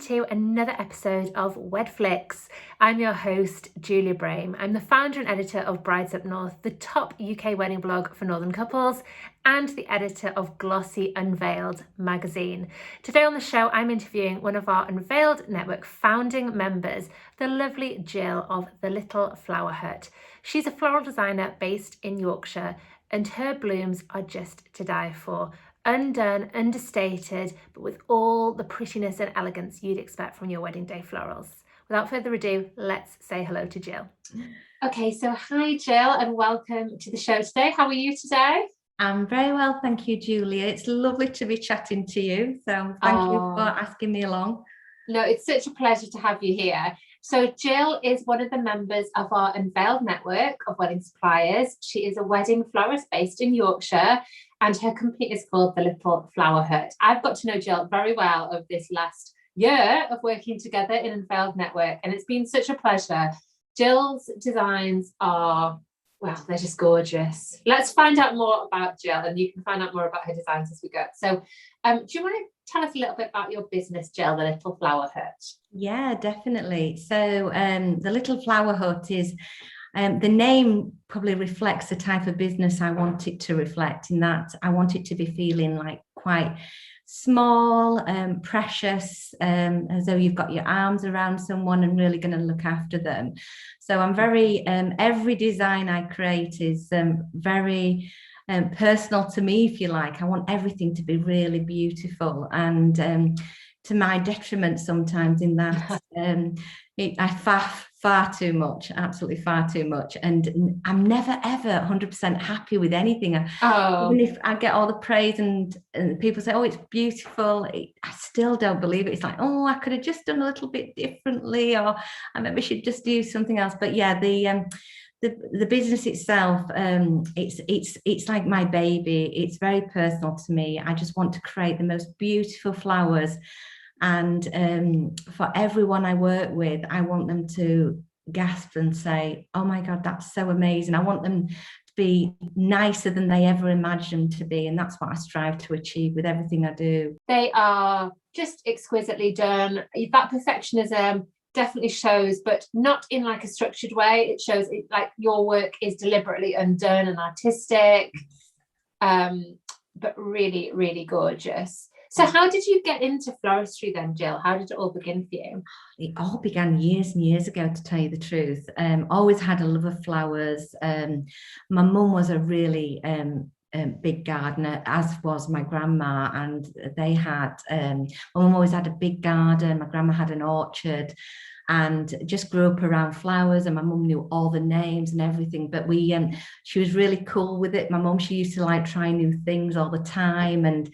to another episode of Wedflics. I'm your host, Julia Braime. I'm the founder and editor of Brides Up North, the top UK wedding blog for Northern couples, and the editor of glossy Unveiled magazine. Today on the show, I'm interviewing one of our Unveiled Network founding members, the lovely Jill of The Little Flower Hut. She's a floral designer based in Yorkshire, and her blooms are just to die for. Undone, understated, but with all the prettiness and elegance you'd expect from your wedding day florals. Without further ado, let's say hello to Jill. Okay, so hi Jill, and welcome to the show today. How are you today? I'm very well, thank you, Julia. It's lovely to be chatting to you, so thank you for asking me along. No, it's such a pleasure to have you here. So Jill is one of the members of our Unveiled network of wedding suppliers. She is a wedding florist based in Yorkshire, and her company is called The Little Flower Hut. I've got to know Jill very well over this last year of working together in Unveiled network, and it's been such a pleasure. Jill's designs are, well, they're just gorgeous. Let's find out more about Jill, and you can find out more about her designs as we go. So do you want to tell us a little bit about your business, Jill, The Little Flower Hut? Yeah, definitely. So The Little Flower Hut is, the name probably reflects the type of business I want it to reflect, in that I want it to be feeling like quite small, precious, as though you've got your arms around someone and really going to look after them. So I'm very, every design I create is very personal to me, if you like. I want everything to be really beautiful, and to my detriment sometimes, in that I faff far too much, absolutely far too much, and I'm never ever 100% happy with anything. Even if I get all the praise and people say, oh, it's beautiful, I still don't believe it. It's like, oh, I could have just done a little bit differently, or I maybe should just do something else. But yeah, the business itself, it's like my baby. It's very personal to me. I just want to create the most beautiful flowers, and for everyone I work with, I want them to gasp and say, oh my God, that's so amazing. I want them to be nicer than they ever imagined to be, and that's what I strive to achieve with everything I do. They are just exquisitely done. That perfectionism definitely shows, but not in like a structured way. It shows it like your work is deliberately undone and artistic, but really, really gorgeous. So how did you get into floristry then, Jill? How did it all begin for you? It all began years and years ago, to tell you the truth. Always had a love of flowers. My mum was a really big gardener, as was my grandma, and they had, my mum always had a big garden, my grandma had an orchard, and just grew up around flowers, and my mum knew all the names and everything. But she was really cool with it. My mum, she used to like try new things all the time, and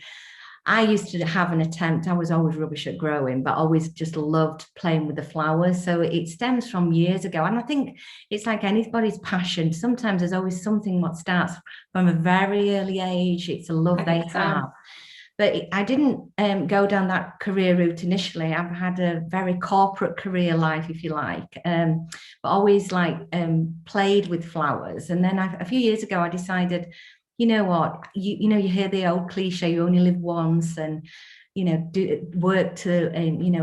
I used to have an attempt. I was always rubbish at growing, but always just loved playing with the flowers. So it stems from years ago. And I think it's like anybody's passion. Sometimes there's always something what starts from a very early age. It's a love they have. But I didn't go down that career route initially. I've had a very corporate career life, if you like, but always like played with flowers. And then a few years ago, I decided, you know what, you hear the old cliche, you only live once, and do work to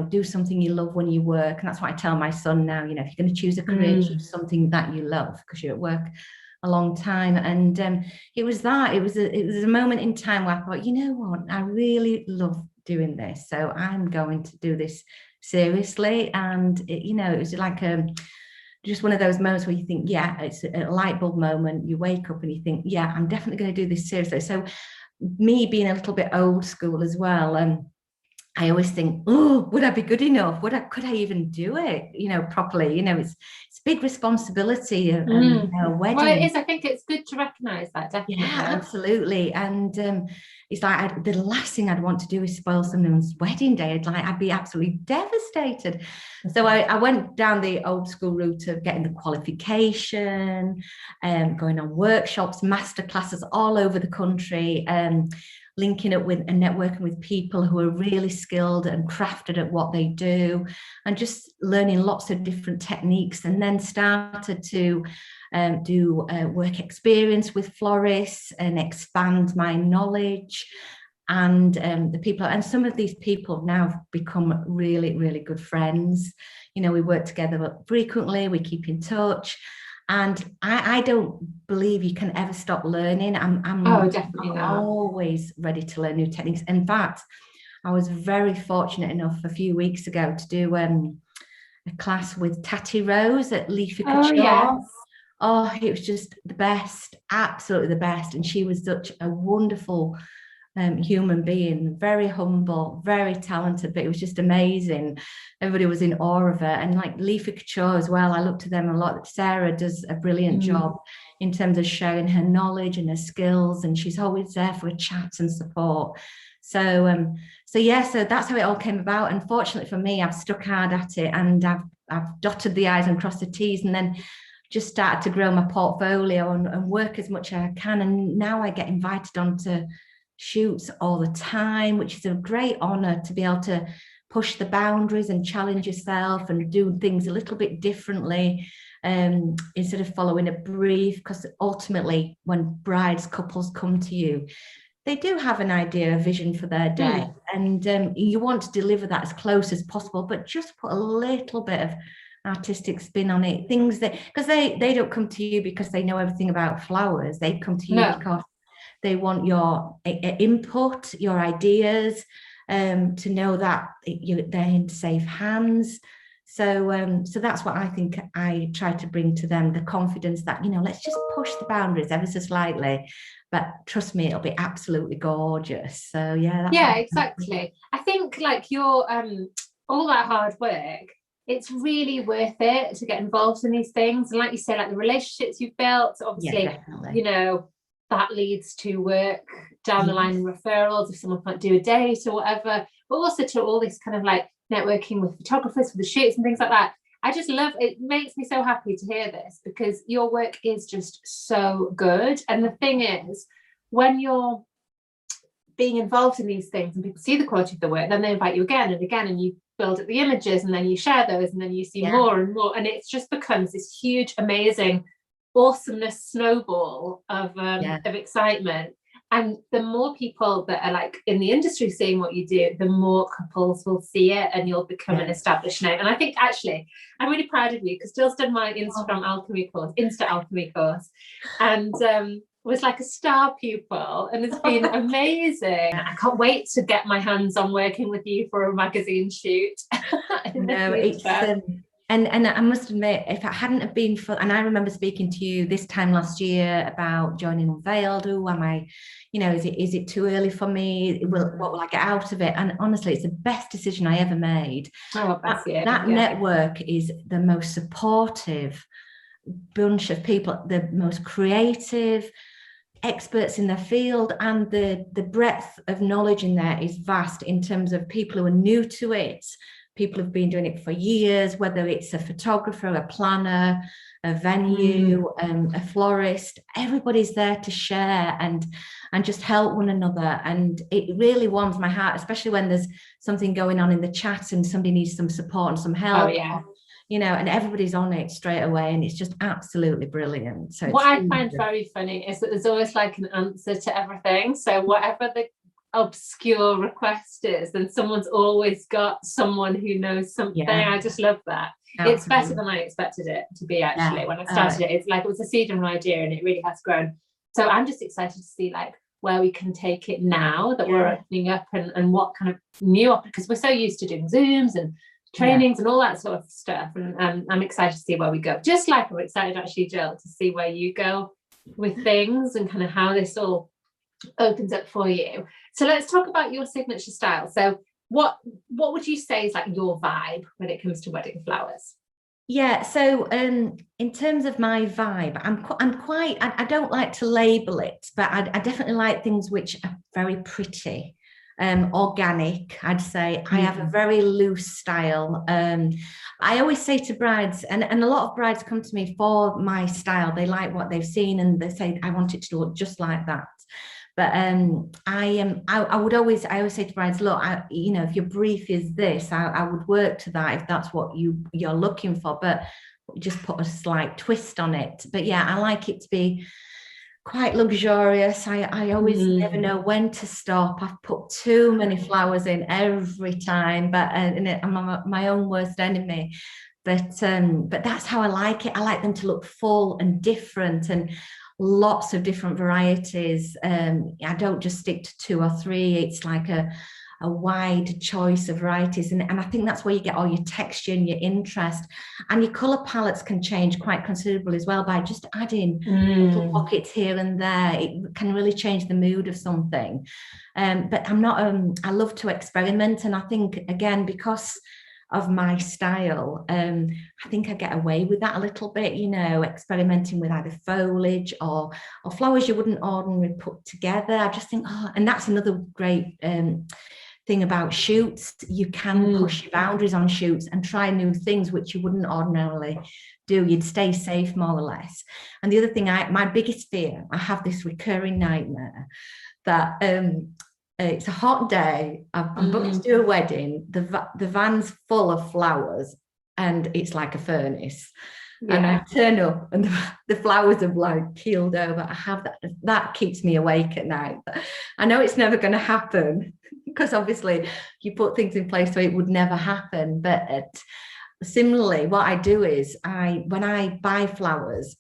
do something you love when you work. And that's what I tell my son now. If you're going to choose a career, choose something that you love, because you're at work a long time. And it was a moment in time where I thought, you know what, I really love doing this, so I'm going to do this seriously. And it was like just one of those moments where you think, yeah, it's a light bulb moment. You wake up and you think, yeah, I'm definitely going to do this seriously. So me being a little bit old school as well, I always think, oh, would I be good enough? Could I even do it, properly? It's a big responsibility, a wedding. Well, it is. I think it's good to recognise that, definitely. Yeah, absolutely. And it's like the last thing I'd want to do is spoil someone's wedding day. I'd be absolutely devastated. So I went down the old school route of getting the qualification, going on workshops, masterclasses all over the country, linking up with and networking with people who are really skilled and crafted at what they do, and just learning lots of different techniques. And then started to do work experience with florists and expand my knowledge. and the people, and some of these people have now become really, really good friends. You know, we work together frequently, we keep in touch, and I don't believe you can ever stop learning. Oh, definitely not. Always ready to learn new techniques. In fact, I was very fortunate enough a few weeks ago to do a class with Tatty Rose at Leafy Couture. Yes. Oh, it was just the best, absolutely the best. And she was such a wonderful human being, very humble, very talented, but it was just amazing. Everybody was in awe of her. And like Leafy Couture as well, I look to them a lot. Sarah does a brilliant job in terms of sharing her knowledge and her skills, and she's always there for a chat and support. So so that's how it all came about. Unfortunately for me, I've stuck hard at it, and I've dotted the I's and crossed the T's, and then just started to grow my portfolio and work as much as I can. And now I get invited onto shoots all the time, which is a great honor to be able to push the boundaries and challenge yourself and do things a little bit differently, instead of following a brief, because ultimately when brides, couples come to you, they do have an idea, a vision for their day, and you want to deliver that as close as possible, but just put a little bit of artistic spin on it. Things that, because they don't come to you because they know everything about flowers. They come to you because they want your input, your ideas, to know that they're in safe hands. So that's what I think I try to bring to them, the confidence that, let's just push the boundaries ever so slightly. But trust me, it'll be absolutely gorgeous. So yeah, exactly. I think like your all that hard work, it's really worth it to get involved in these things. And like you say, like the relationships you've built, obviously, that leads to work down the line and referrals if someone can't do a date or whatever, but also to all this kind of like networking with photographers for the shoots and things like that. I just love it. Makes me so happy to hear this, because your work is just so good. And the thing is, when you're being involved in these things and people see the quality of the work, then they invite you again and again, and you build up the images, and then you share those, and then you see more and more, and it just becomes this huge, amazing awesomeness snowball of excitement. And the more people that are like in the industry seeing what you do, the more couples will see it, and you'll become an established name. And I think actually I'm really proud of you, because Jill's done my Insta alchemy course, and was like a star pupil, and it's been amazing. I can't wait to get my hands on working with you for a magazine shoot. No, it's and I must admit, if it hadn't have been for, and I remember speaking to you this time last year about joining Unveiled. Oh, am I, is it too early for me? What will I get out of it? And honestly, it's the best decision I ever made. That network is the most supportive bunch of people, the most creative, experts in their field, and the breadth of knowledge in there is vast, in terms of people who are new to it, people who've been doing it for years, whether it's a photographer, a planner, a venue, a florist. Everybody's there to share and just help one another. And it really warms my heart, especially when there's something going on in the chat and somebody needs some support and some help. And everybody's on it straight away, and it's just absolutely brilliant. So what I find very funny is that there's always like an answer to everything. So whatever the obscure request is, then someone's always got someone who knows something. I just love that. Absolutely. It's better than I expected it to be, actually. When I started it's like it was a seed of an idea, and it really has grown. So I'm just excited to see like where we can take it now that we're opening up, and what kind of new, because we're so used to doing Zooms and trainings and all that sort of stuff, and I'm excited to see where we go, just like I'm excited actually, Jill, to see where you go with things and kind of how this all opens up for you. So let's talk about your signature style. So what would you say is like your vibe when it comes to wedding flowers? So in terms of my vibe, I don't like to label it, but I definitely like things which are very pretty. Organic, I'd say. I have a very loose style. I always say to brides, and a lot of brides come to me for my style. They like what they've seen, and they say, I want it to look just like that. But I always say to brides, look, if your brief is this, I would work to that if that's what you're looking for, but just put a slight twist on it. But I like it to be quite luxurious. I always never know when to stop. I've put too many flowers in every time, but I'm my own worst enemy. But that's how I like it. I like them to look full and different, and lots of different varieties. I don't just stick to 2 or 3. It's like a wide choice of varieties, and I think that's where you get all your texture and your interest, and your color palettes can change quite considerably as well by just adding little pockets here and there. It can really change the mood of something. But I'm not I love to experiment, and I think, again, because of my style, I think I get away with that a little bit, you know, experimenting with either foliage or flowers you wouldn't ordinarily put together. I just think, and that's another great thing about shoots. You can push your boundaries on shoots and try new things which you wouldn't ordinarily do. You'd stay safe, more or less. And the other thing, my biggest fear, I have this recurring nightmare that it's a hot day, I'm booked to do a wedding, the van's full of flowers, and it's like a furnace. And I turn up and the flowers have like keeled over. I have that keeps me awake at night. I know it's never going to happen, because obviously you put things in place so it would never happen. But similarly, what I do is when I buy flowers,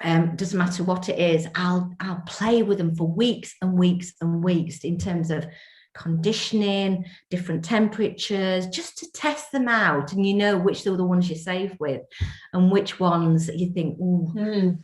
doesn't matter what it is, I'll play with them for weeks and weeks and weeks in terms of conditioning, different temperatures, just to test them out, and you know which are the ones you're safe with and which ones you think,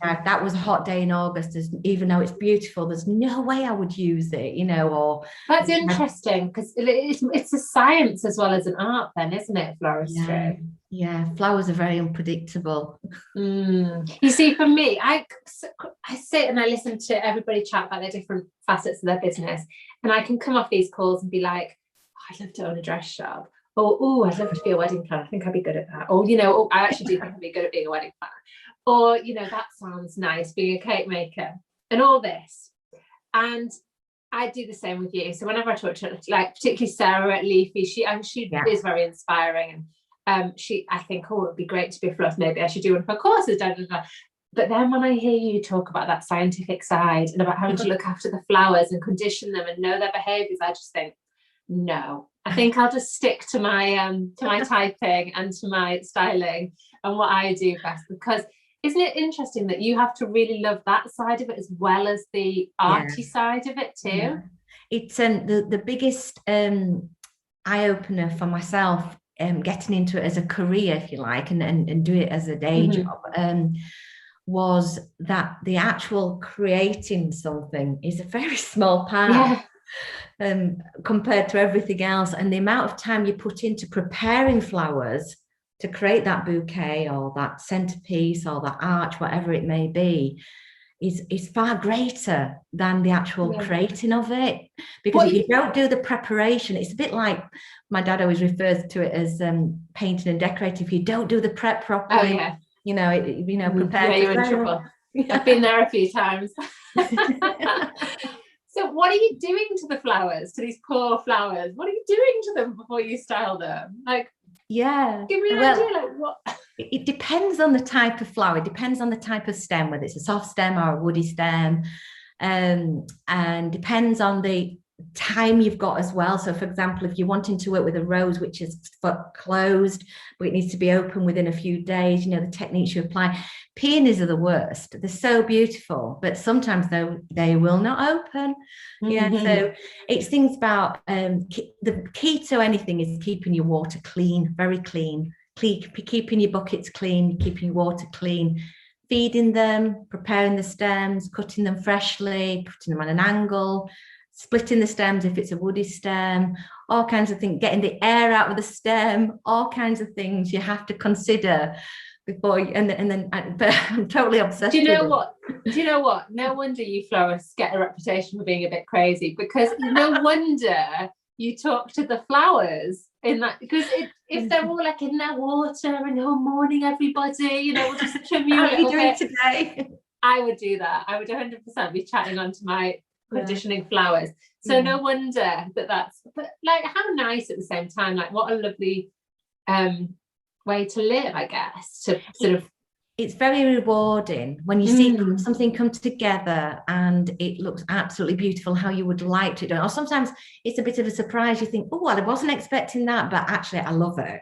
that was a hot day in August, even though it's beautiful, there's no way I would use it, you know. Or that's interesting, because it's a science as well as an art then, isn't it, floristry? Yeah, flowers are very unpredictable. You see, for me, I sit and I listen to everybody chat about their different facets of their business, and I can come off these calls and be like, I'd love to own a dress shop, or I'd love to be a wedding planner, I think I'd be good at that, or, you know, I actually do think I'd be good at being a wedding planner, or, you know, that sounds nice, being a cake maker and all this. And I do the same with you. So whenever I talk to, like, particularly Sarah at Leafy, she is very inspiring, and I think, it would be great to be a florist, maybe I should do one of her courses, But then when I hear you talk about that scientific side and about having to look after the flowers and condition them and know their behaviours, I just think, no, I think I'll just stick to my typing and to my styling and what I do best. Because isn't it interesting that you have to really love that side of it as well as the arty side of it too? Yeah. It's the biggest eye-opener for myself, getting into it as a career, if you like, and do it as a day job, was that the actual creating something is a very small part compared to everything else, and the amount of time you put into preparing flowers to create that bouquet or that centerpiece or that arch, whatever it may be, is far greater than the actual creating of it. Because if you don't do the preparation, it's a bit like, my dad always refers to it as painting and decorating. If you don't do the prep properly, you know, prepare. You're in trouble. I've been there a few times. So what are you doing to the flowers, to these poor flowers? What are you doing to them before you style them? Like, give me an idea, like what? It depends on the type of flower. It depends on the type of stem, whether it's a soft stem or a woody stem, and depends on the time you've got as well. So for example, if you're wanting to work with a rose which is closed but it needs to be open within a few days, you know, the techniques you apply. Peonies are the worst. They're so beautiful, but sometimes they will not open. So it's things about the key to anything is keeping your water clean, very clean, keeping your buckets clean, keeping your water clean, feeding them, preparing the stems, cutting them freshly, putting them on an angle, splitting the stems if it's a woody stem, all kinds of things, getting the air out of the stem, all kinds of things you have to consider before but I'm totally obsessed. Do you know what? No wonder you florists get a reputation for being a bit crazy, because no wonder you talk to the flowers in that, because if they're all like in their water and morning everybody, you know, we'll just trim you. How are you doing today? I would do that. I would 100% be chatting onto my conditioning flowers. So no wonder that's, but like, how nice at the same time, like what a lovely way to live, I guess, to sort of it's very rewarding when you see something come together and it looks absolutely beautiful how you would like to do it. Or sometimes it's a bit of a surprise. You think, oh, well, I wasn't expecting that, but actually I love it.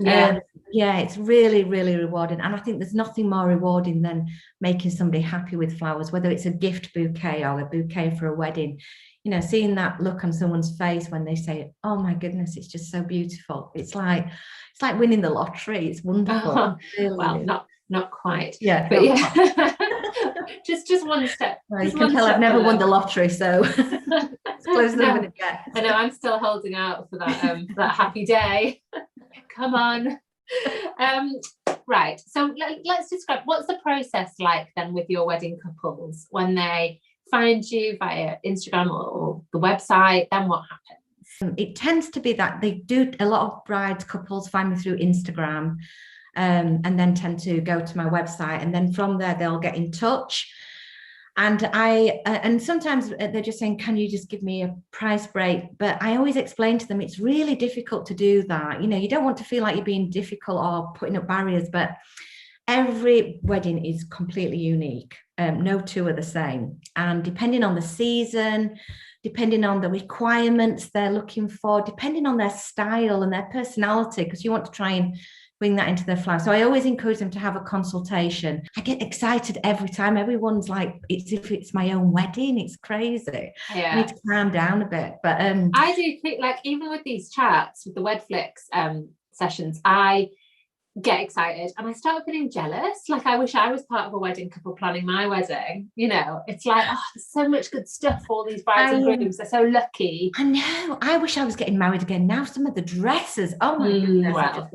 Yeah. Yeah, it's really, really rewarding. And I think there's nothing more rewarding than making somebody happy with flowers, whether it's a gift bouquet or a bouquet for a wedding. You know, seeing that look on someone's face when they say, oh my goodness, it's just so beautiful. It's like winning the lottery. It's wonderful. Really Well, is. not quite. Yeah, but yeah. just one step. Well, you can tell I've never won the lottery, so it's close to the get. I know, I'm still holding out for that happy day. Come on. Right, so let's describe, what's the process like then with your wedding couples when they find you via Instagram or the website? Then what happens? It tends to be that they do, a lot of brides couples find me through Instagram, and then tend to go to my website, and then from there they'll get in touch. And and sometimes they're just saying, can you just give me a price break? But I always explain to them, it's really difficult to do that. You know, you don't want to feel like you're being difficult or putting up barriers, but every wedding is completely unique. No two are the same. And depending on the season, depending on the requirements they're looking for, depending on their style and their personality, because you want to try and bring that into their flower. So I always encourage them to have a consultation. I get excited every time. Everyone's like, it's if it's my own wedding. It's crazy. Yeah. I need to calm down a bit. But I do think, like, even with these chats, with the Wedflics sessions, I get excited and I start feeling jealous. Like, I wish I was part of a wedding couple planning my wedding. You know, it's like, oh, there's so much good stuff for all these brides and grooms. They're so lucky. I know. I wish I was getting married again now. Some of the dresses, oh my goodness. Wow.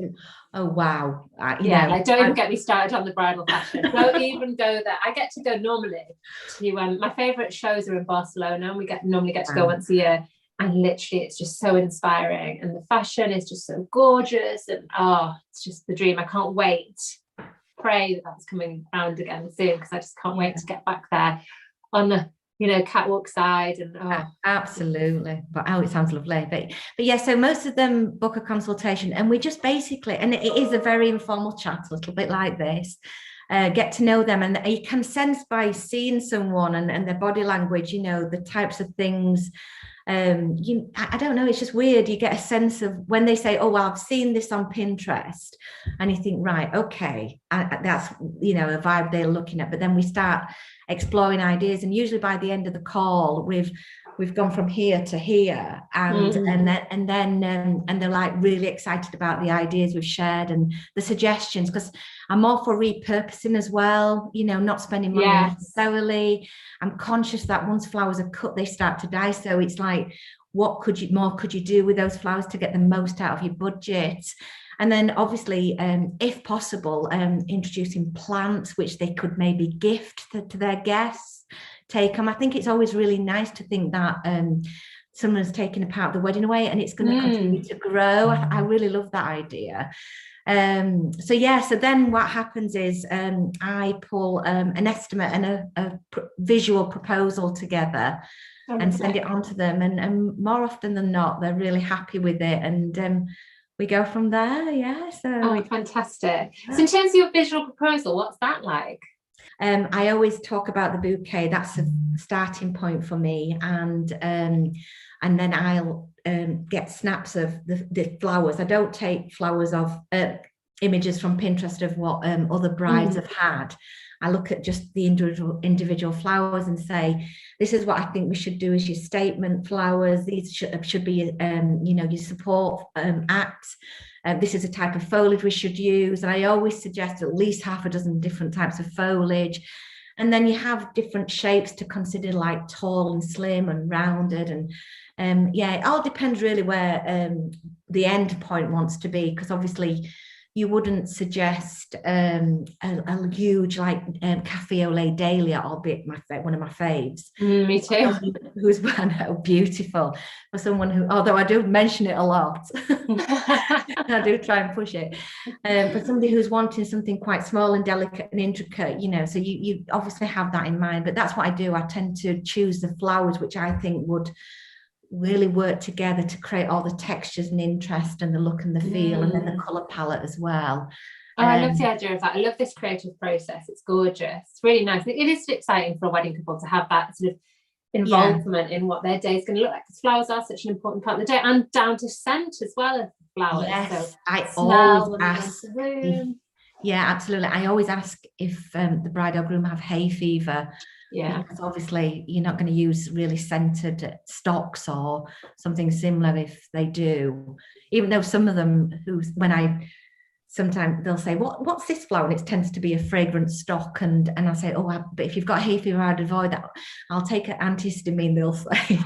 Oh wow. Like, don't even get me started on the bridal fashion. Don't even go there. I get to go normally to my favorite shows are in Barcelona, and we normally get to go once a year. And literally, it's just so inspiring. And the fashion is just so gorgeous. And it's just the dream. I can't wait. Pray that that's coming around again soon, because I just can't wait to get back there on the, catwalk side. And absolutely. But it sounds lovely. But yeah, so most of them book a consultation, and we just basically, and it is a very informal chat, a little bit like this. Get to know them, and you can sense by seeing someone and their body language, the types of things. I don't know, it's just weird. You get a sense of when they say, oh well, I've seen this on Pinterest, and you think, right, okay, that's a vibe they're looking at. But then we start exploring ideas, and usually by the end of the call we've gone from here to here, and they're like really excited about the ideas we've shared and the suggestions, because I'm all for repurposing as well, not spending money necessarily. I'm conscious that once flowers are cut, they start to die. So it's like, what could you do with those flowers to get the most out of your budget? And then obviously, if possible, introducing plants which they could maybe gift to their guests, take them. I think it's always really nice to think that someone's taking a part of the wedding away and it's going to continue to grow. I really love that idea. So then what happens is I pull an estimate and a visual proposal together and send it on to them, and more often than not they're really happy with it, and we go from there. Fantastic. So in terms of your visual proposal, what's that like? I always talk about the bouquet. That's a starting point for me, and then I'll get snaps of the flowers. I don't take flowers of images from Pinterest of what other brides have had. I look at just the individual flowers and say, this is what I think we should do as your statement flowers. These should be your support acts. This is a type of foliage we should use. And I always suggest at least half a dozen different types of foliage. And then you have different shapes to consider, like tall and slim and rounded. And it all depends really where the end point wants to be, because obviously you wouldn't suggest a huge cafe au lait dahlia, albeit one of my faves. Me too. Who's beautiful, for someone who, although I do mention it a lot, I do try and push it. For somebody who's wanting something quite small and delicate and intricate, so you obviously have that in mind. But that's what I do. I tend to choose the flowers which I think would really work together to create all the textures and interest and the look and the feel, and then the color palette as well. Oh, I love the idea of that. I love this creative process. It's gorgeous. It's really nice. It is exciting for a wedding couple to have that sort of involvement in what their day is going to look like, because flowers are such an important part of the day, and down to scent as well as flowers. Yes, so I smell always ask. the room. Yeah, absolutely. I always ask if the bride or groom have hay fever. Yeah, because obviously you're not going to use really scented stocks or something similar if they do. Even though some of them, sometimes they'll say, what's this flower? And it tends to be a fragrant stock. And I say, but if you've got hay fever, I'd avoid that. I'll take an antihistamine, they'll say.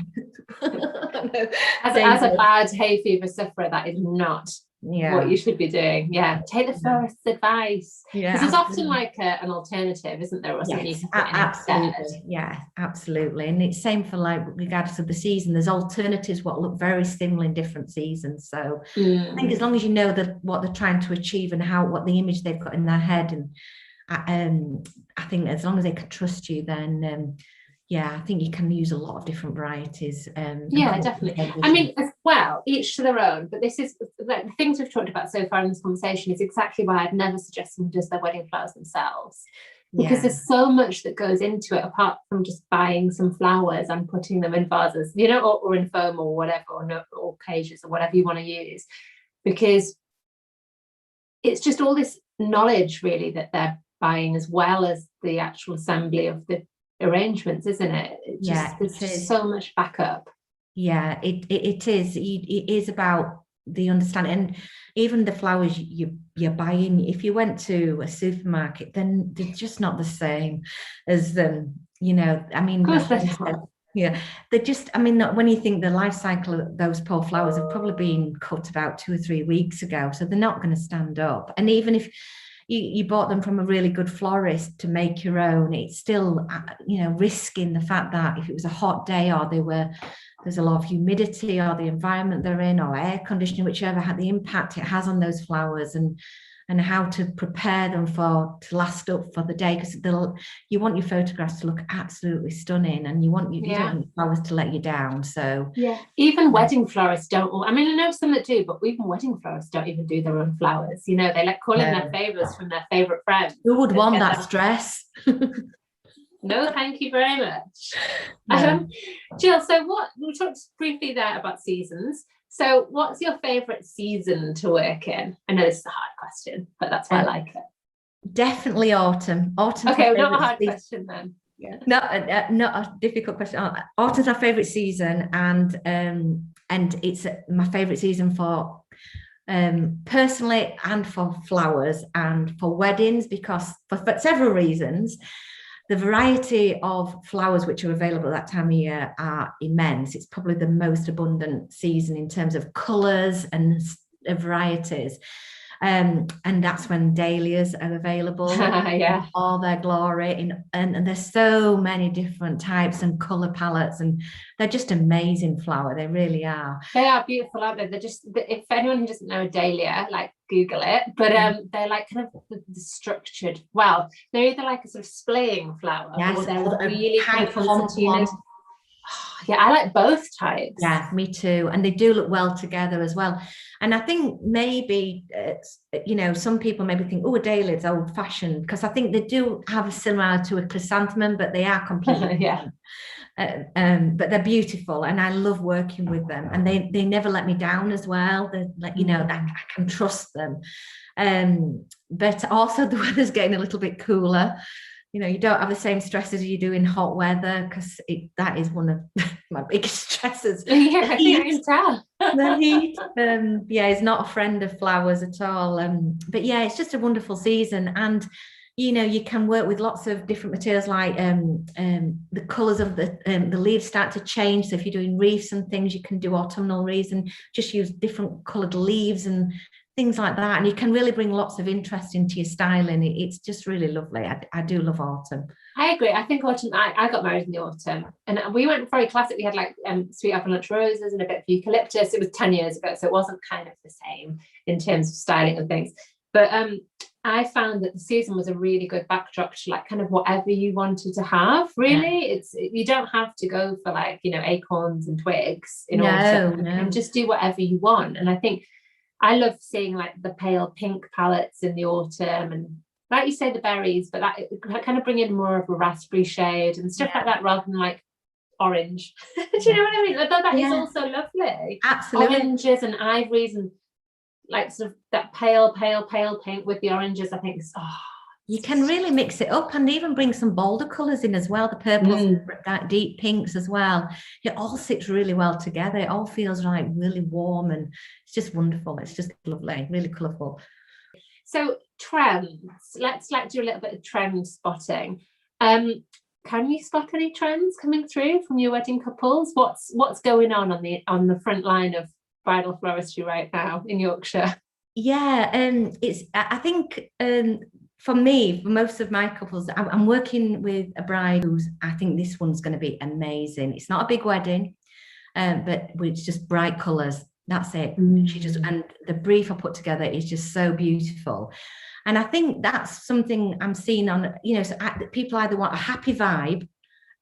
as a bad hay fever sufferer, that is not what you should be doing. Take the florist's advice, because there's often like an alternative, isn't there, or something you can put in instead. Absolutely. And it's same for like regardless of the season, there's alternatives what look very similar in different seasons. So I think as long as you know what they're trying to achieve and what the image they've got in their head, and I think as long as they can trust you, then I think you can use a lot of different varieties. Definitely. I mean, as well, each to their own. But this is like the things we've talked about so far in this conversation is exactly why I'd never suggest someone does their wedding flowers themselves, because there's so much that goes into it apart from just buying some flowers and putting them in vases, or in foam or whatever, or cages or whatever you want to use, because it's just all this knowledge really that they're buying, as well as the actual assembly of the arrangements, isn't it? There's just so much backup. It is about the understanding, and even the flowers you're buying, if you went to a supermarket, then they're just not the same as them, I mean, they're just, I mean, when you think the life cycle of those poor flowers have probably been cut about 2 or 3 weeks ago, so they're not going to stand up. And even if you bought them from a really good florist to make your own, it's still, risking the fact that if it was a hot day, or there's a lot of humidity, or the environment they're in, or air conditioning, whichever had the impact it has on those flowers, and how to prepare them to last up for the day, because you want your photographs to look absolutely stunning, and you don't want flowers to let you down. So even wedding florists don't. I mean, I know some that do, but even wedding florists don't even do their own flowers. They like call in their favors from their favorite friends. Who would want that stress? No, thank you very much. Jill, so we talked briefly there about seasons. So what's your favorite season to work in? I know this is a hard question, but that's why I like it. Definitely autumn. Okay, not a hard question then. Not a difficult question. Autumn's my favorite season, and it's my favorite season for personally, and for flowers, and for weddings, because for several reasons. The variety of flowers which are available at that time of year are immense. It's probably the most abundant season in terms of colours and varieties. And that's when dahlias are available in all their glory. And there's so many different types and colour palettes, and they're just amazing flower. They really are. They are beautiful, aren't they? They're just, if anyone who doesn't know a dahlia, like Google it, but they're like kind of the structured, they're either like a sort of splaying flower, or they're really kind of concertinated. I like both types. Yeah, me too. And they do look well together as well. And I think maybe, some people maybe think, a dahlia is old fashioned, because I think they do have a similarity to a chrysanthemum, but they are completely different. But they're beautiful, and I love working with them, and they never let me down as well. They're like, I can trust them. But also the weather's getting a little bit cooler. You don't have the same stress as you do in hot weather, because that is one of my biggest stresses. I think I can tell. The heat, is not a friend of flowers at all. But it's just a wonderful season, and you can work with lots of different materials, like the colours of the leaves start to change. So if you're doing wreaths and things, you can do autumnal wreaths and just use different coloured leaves and things like that, and you can really bring lots of interest into your styling. It's just really lovely. I do love autumn. I agree. I think autumn, I got married in the autumn, and we went very classic. We had like sweet apple lunch roses and a bit of eucalyptus. It was 10 years ago, so it wasn't kind of the same in terms of styling and things, but I found that the season was a really good backdrop to like kind of whatever you wanted to have, really. You don't have to go for like acorns and twigs in autumn. And just do whatever you want. And I think I love seeing like the pale pink palettes in the autumn, and like you say, the berries, but that kind of bring in more of a raspberry shade and stuff like that, rather than like orange. Do you know what I mean? I thought that is also lovely. Absolutely. Oranges and ivories, and like sort of that pale pink with the oranges, I think is, you can really mix it up and even bring some bolder colours in as well, the purples, that deep pinks as well. It all sits really well together. It all feels like really warm, and it's just wonderful. It's just lovely, really colourful. So trends, let's like do a little bit of trend spotting. Can you spot any trends coming through from your wedding couples? What's going on the front line of bridal floristry right now in Yorkshire? Yeah, it's, I think, for me, for most of my couples, I'm working with a bride who's, I think this one's going to be amazing. It's not a big wedding, but it's just bright colours. That's it. She just, and the brief I put together is just so beautiful. And I think that's something I'm seeing on, so people either want a happy vibe,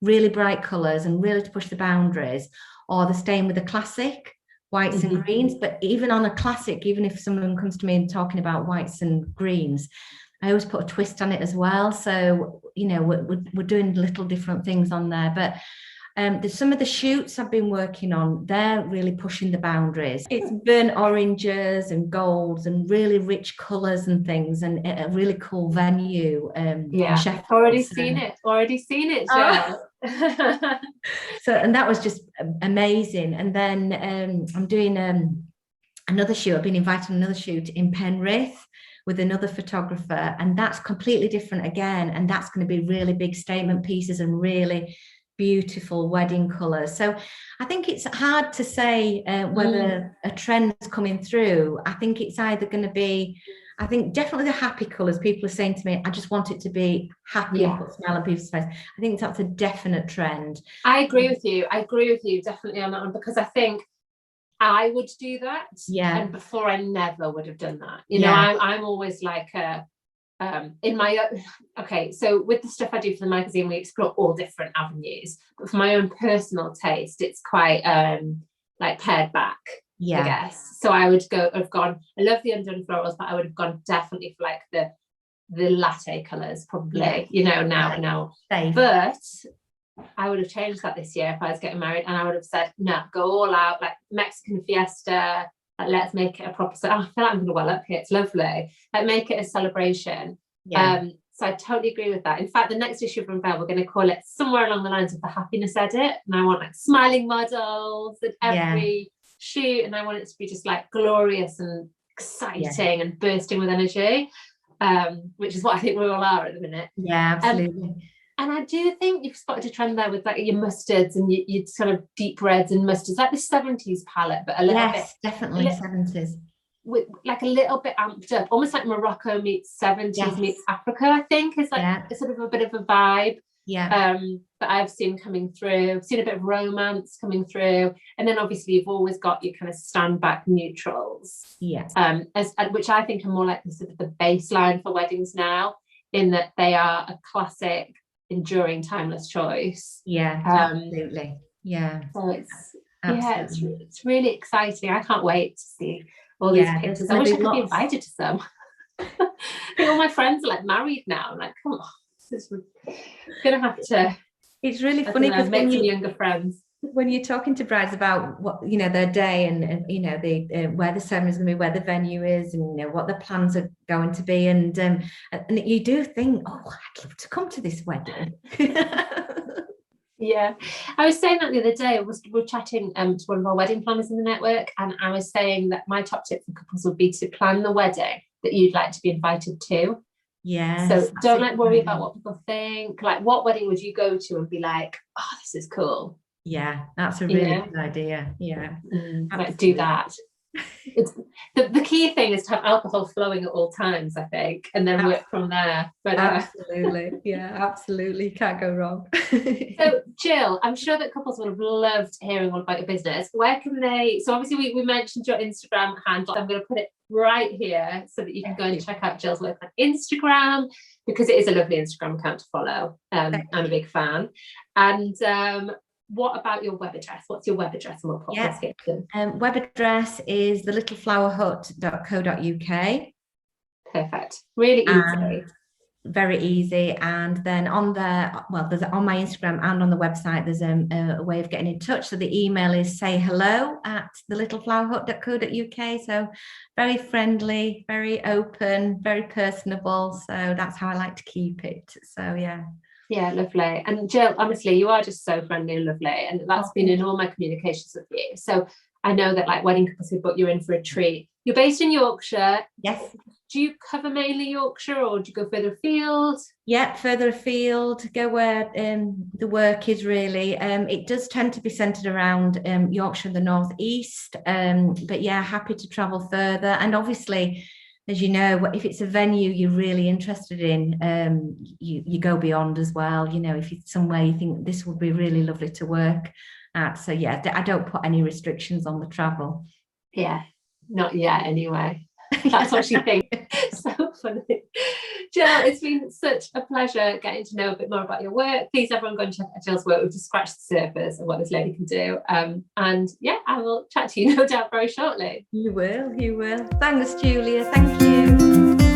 really bright colours and really to push the boundaries, or they're staying with a classic, whites and greens. But even on a classic, even if someone comes to me and talking about whites and greens, I always put a twist on it as well. So, we're doing little different things on there. But there's some of the shoots I've been working on, they're really pushing the boundaries. It's burnt oranges and golds and really rich colours and things, and a really cool venue. I've already seen it, Jill. So, and that was just amazing. And then I'm doing another shoot. I've been invited to another shoot in Penrith with another photographer, and that's completely different again. And that's going to be really big statement pieces and really beautiful wedding colours. So I think it's hard to say whether a trend is coming through. I think it's either going to be, I think definitely the happy colours. People are saying to me, I just want it to be happy and put a smile on people's face. I think that's a definite trend. I agree with you definitely on that one, because I think I would do that. And before, I never would have done that. I'm always like in my so with the stuff I do for the magazine, we explore all different avenues, but for my own personal taste, it's quite like pared back, I guess. So I would have gone, I love the undone florals, but I would have gone definitely for like the latte colors, probably, now. But I would have changed that this year if I was getting married, and I would have said, no, go all out, like Mexican fiesta. Like, let's make it a proper. I feel like I'm going to well up here. It's lovely. Like, make it a celebration. So I totally agree with that. In fact, the next issue of Unveiled, we're going to call it somewhere along the lines of the happiness edit. And I want like smiling models at every shoot, and I want it to be just like glorious and exciting and bursting with energy, which is what I think we all are at the minute. Yeah, absolutely. And I do think you've spotted a trend there with like your mustards and your sort of deep reds and mustards, like the 70s palette, but a little bit. Definitely 70s. With like a little bit amped up, almost like Morocco meets 70s meets Africa, I think, is like a sort of a bit of a vibe. That I've seen coming through. I've seen a bit of romance coming through. And then obviously you've always got your kind of stand back neutrals. Which I think are more like the sort of the baseline for weddings now, in that they are a classic, enduring, timeless choice. Absolutely. So it's really exciting. I can't wait to see all these pictures. I wish I could be invited to some. I think all my friends are like married now. I'm like, come on, gonna have to. It's really funny because make some younger friends. When you're talking to brides about what their day and the where the ceremony is going to be, where the venue is, and what the plans are going to be, and you do think, oh, I'd love to come to this wedding. I was saying that the other day. We were chatting to one of our wedding planners in the network, and I was saying that my top tip for couples would be to plan the wedding that you'd like to be invited to. So don't like worry about what people think. Like, what wedding would you go to and be like, oh, this is cool? That's a really good idea. Like, do that. It's the key thing is to have alcohol flowing at all times, I think, and then work from there. But absolutely, can't go wrong. So Jill, I'm sure that couples would have loved hearing all about your business. Where can they? So obviously we mentioned your Instagram handle. I'm going to put it right here so that you can go and check out Jill's work on Instagram, because it is a lovely Instagram account to follow. I'm a big fan. And what about your web address? What's your web address? And we'll pop this here. Web address is thelittleflowerhut.co.uk. Perfect. Really easy. Very easy. And then on there's on my Instagram and on the website, there's a way of getting in touch. So the email is sayhello@thelittleflowerhut.co.uk. So very friendly, very open, very personable. So that's how I like to keep it. So yeah. Yeah, lovely. And Jill, honestly, you are just so friendly and lovely. And that's been in all my communications with you. So I know that like wedding couples who book you in for a treat. You're based in Yorkshire. Yes. Do you cover mainly Yorkshire or do you go further afield? Yeah, further afield, go where the work is really. It does tend to be centred around Yorkshire, the North East. But yeah, happy to travel further. And obviously, as you know, if it's a venue you're really interested in, you go beyond as well. You know, if it's somewhere you think this would be really lovely to work at. So yeah, I don't put any restrictions on the travel. Yeah, not yet anyway. That's what she thinks. So funny. Jill, it's been such a pleasure getting to know a bit more about your work. Please, everyone, go and check out Jill's work. We've just scratched the surface of what this lady can do. And yeah, I will chat to you no doubt very shortly. You will. Thanks, Julia. Thank you.